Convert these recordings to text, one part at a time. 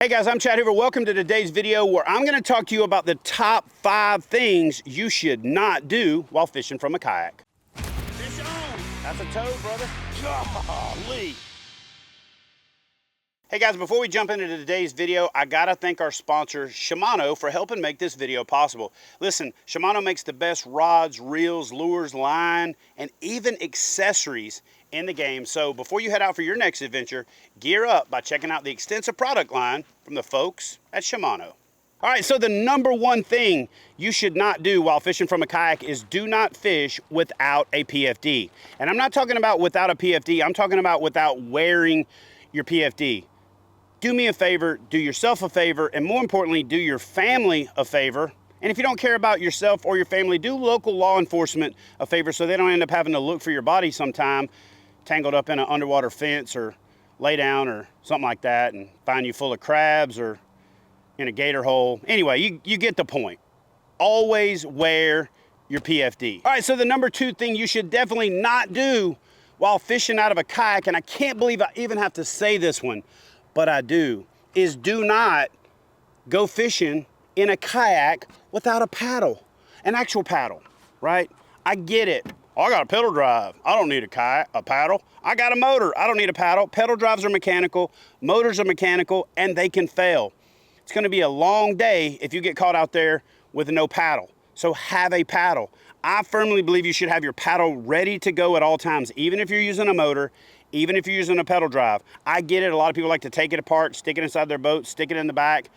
Hey guys, I'm Chad Hoover. Welcome to today's video where I'm going to talk to you about the top 5 things you should not do while fishing from a kayak. Fish on! That's a toad, brother. Golly! Hey guys, before we jump into today's video, I gotta thank our sponsor, Shimano, for helping make this video possible. Listen, Shimano makes the best rods, reels, lures, line, and even accessories in the game. So before you head out for your next adventure, gear up by checking out the extensive product line from the folks at Shimano. All right, so the number one thing you should not do while fishing from a kayak is do not fish without a PFD. And I'm not talking about without a PFD, I'm talking about without wearing your PFD. Do me a favor, do yourself a favor, and more importantly, do your family a favor. And if you don't care about yourself or your family, do local law enforcement a favor so they don't end up having to look for your body sometime, tangled up in an underwater fence or lay down or something like that and find you full of crabs or in a gator hole. Anyway, you get the point. Always wear your PFD. All right, so the number 2 thing you should definitely not do while fishing out of a kayak, and I can't believe I even have to say this one, but I do, is do not go fishing in a kayak without a paddle, an actual paddle, right? I get it. Oh, I got a pedal drive. I don't need a paddle. I got a motor. I don't need a paddle. Pedal drives are mechanical, motors are mechanical, and they can fail. It's gonna be a long day if you get caught out there with no paddle. So have a paddle. I firmly believe you should have your paddle ready to go at all times, even if you're using a motor, even if you're using a pedal drive. I get it, a lot of people like to take it apart, stick it inside their boat, stick it in the back.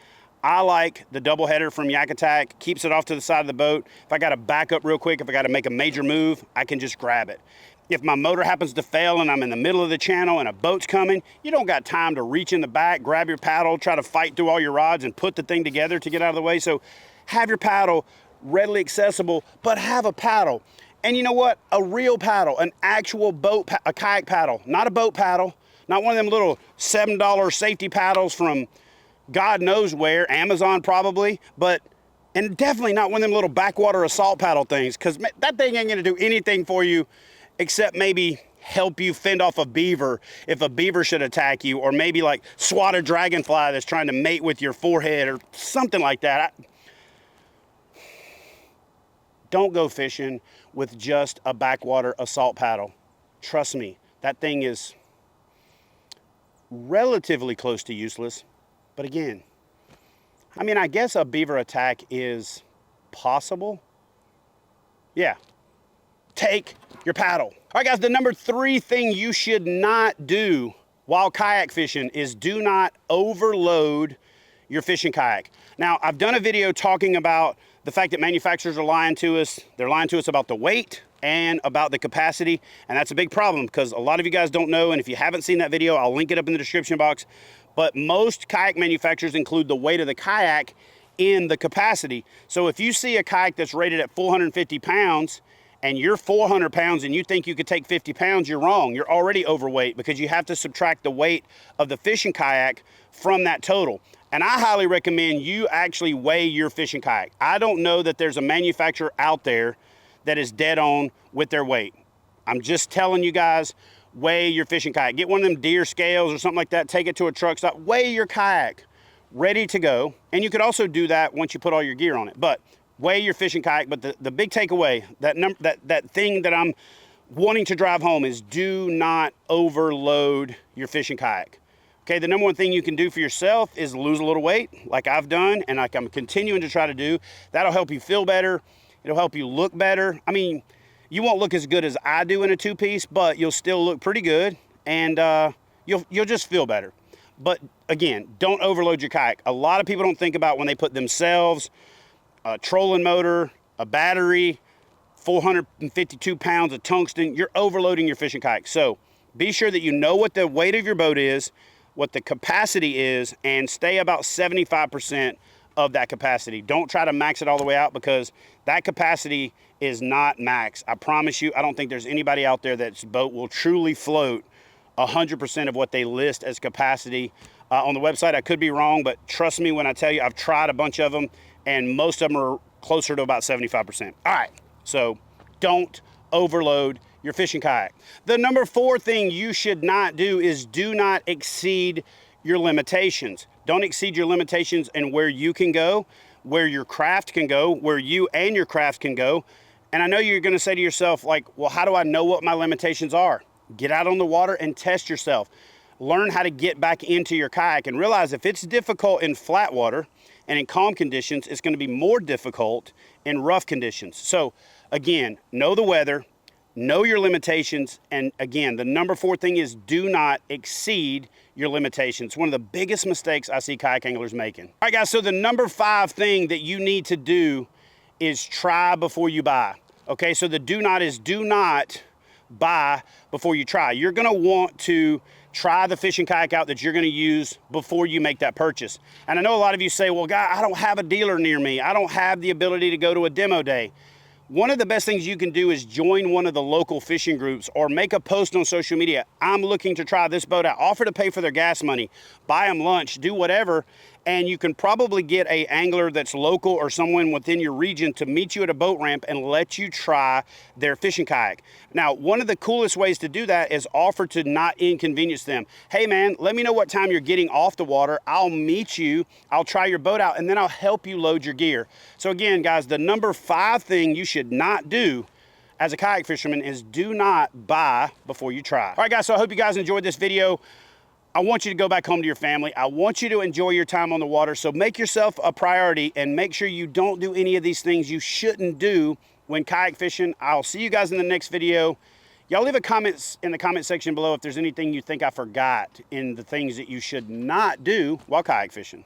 I like the double header from Yak Attack, keeps it off to the side of the boat. If I gotta back up real quick, if I gotta make a major move, I can just grab it. If my motor happens to fail and I'm in the middle of the channel and a boat's coming, you don't got time to reach in the back, grab your paddle, try to fight through all your rods and put the thing together to get out of the way. So have your paddle readily accessible, but have a paddle. And you know what? A real paddle, an actual a kayak paddle, not a boat paddle, not one of them little $7 safety paddles from God knows where, Amazon probably, and definitely not one of them little backwater assault paddle things, because that thing ain't gonna do anything for you except maybe help you fend off a beaver if a beaver should attack you, or maybe like swat a dragonfly that's trying to mate with your forehead or something like that. Don't go fishing with just a backwater assault paddle. Trust me, that thing is relatively close to useless. But again, I mean, I guess a beaver attack is possible. Yeah, take your paddle. All right, guys, the number 3 thing you should not do while kayak fishing is do not overload your fishing kayak. Now, I've done a video talking about the fact that manufacturers are lying to us. They're lying to us about the weight and about the capacity, and that's a big problem because a lot of you guys don't know, and if you haven't seen that video, I'll link it up in the description box, but most kayak manufacturers include the weight of the kayak in the capacity. So if you see a kayak that's rated at 450 pounds and you're 400 pounds and you think you could take 50 pounds, you're wrong. You're already overweight because you have to subtract the weight of the fishing kayak from that total. And I highly recommend you actually weigh your fishing kayak. I don't know that there's a manufacturer out there that is dead on with their weight. I'm just telling you guys, weigh your fishing kayak. Get one of them deer scales or something like that, take it to a truck stop, weigh your kayak, ready to go. And you could also do that once you put all your gear on it, but weigh your fishing kayak. But the big takeaway, that thing that I'm wanting to drive home is do not overload your fishing kayak. Okay, the number 1 thing you can do for yourself is lose a little weight, like I've done, and like I'm continuing to try to do. That'll help you feel better. It'll help you look better. I mean, you won't look as good as I do in a 2-piece, but you'll still look pretty good, and you'll just feel better. But again, don't overload your kayak. A lot of people don't think about when they put themselves, a trolling motor, a battery, 452 pounds of tungsten, you're overloading your fishing kayak. So be sure that you know what the weight of your boat is, what the capacity is, and stay about 75% of that capacity. Don't try to max it all the way out because that capacity is not max. I promise you, I don't think there's anybody out there that's boat will truly float 100% of what they list as capacity on the website. I could be wrong, but trust me when I tell you, I've tried a bunch of them and most of them are closer to about 75%. All right, so don't overload your fishing kayak. The number 4 thing you should not do is do not exceed your limitations. Don't exceed your limitations and where you can go, where your craft can go, where you and your craft can go. And I know you're gonna say to yourself, like, well, how do I know what my limitations are? Get out on the water and test yourself. Learn how to get back into your kayak and realize if it's difficult in flat water and in calm conditions, it's gonna be more difficult in rough conditions. So again, know the weather, know your limitations, and again, the number 4 thing is do not exceed your limitations. One of the biggest mistakes I see kayak anglers making. All right, guys, so the number 5 thing that you need to do is try before you buy. Okay, so the do not is do not buy before you try. You're gonna want to try the fishing kayak out that you're gonna use before you make that purchase. And I know a lot of you say, well, guy, I don't have a dealer near me. I don't have the ability to go to a demo day. One of the best things you can do is join one of the local fishing groups or make a post on social media. I'm looking to try this boat out. Offer to pay for their gas money, buy them lunch, do whatever. And you can probably get an angler that's local or someone within your region to meet you at a boat ramp and let you try their fishing kayak. Now, one of the coolest ways to do that is offer to not inconvenience them. Hey man, let me know what time you're getting off the water. I'll meet you, I'll try your boat out, and then I'll help you load your gear. So again, guys, the number 5 thing you should not do as a kayak fisherman is do not buy before you try. All right, guys, so I hope you guys enjoyed this video. I want you to go back home to your family. I want you to enjoy your time on the water. So make yourself a priority and make sure you don't do any of these things you shouldn't do when kayak fishing. I'll see you guys in the next video. Y'all leave a comment in the comment section below if there's anything you think I forgot in the things that you should not do while kayak fishing.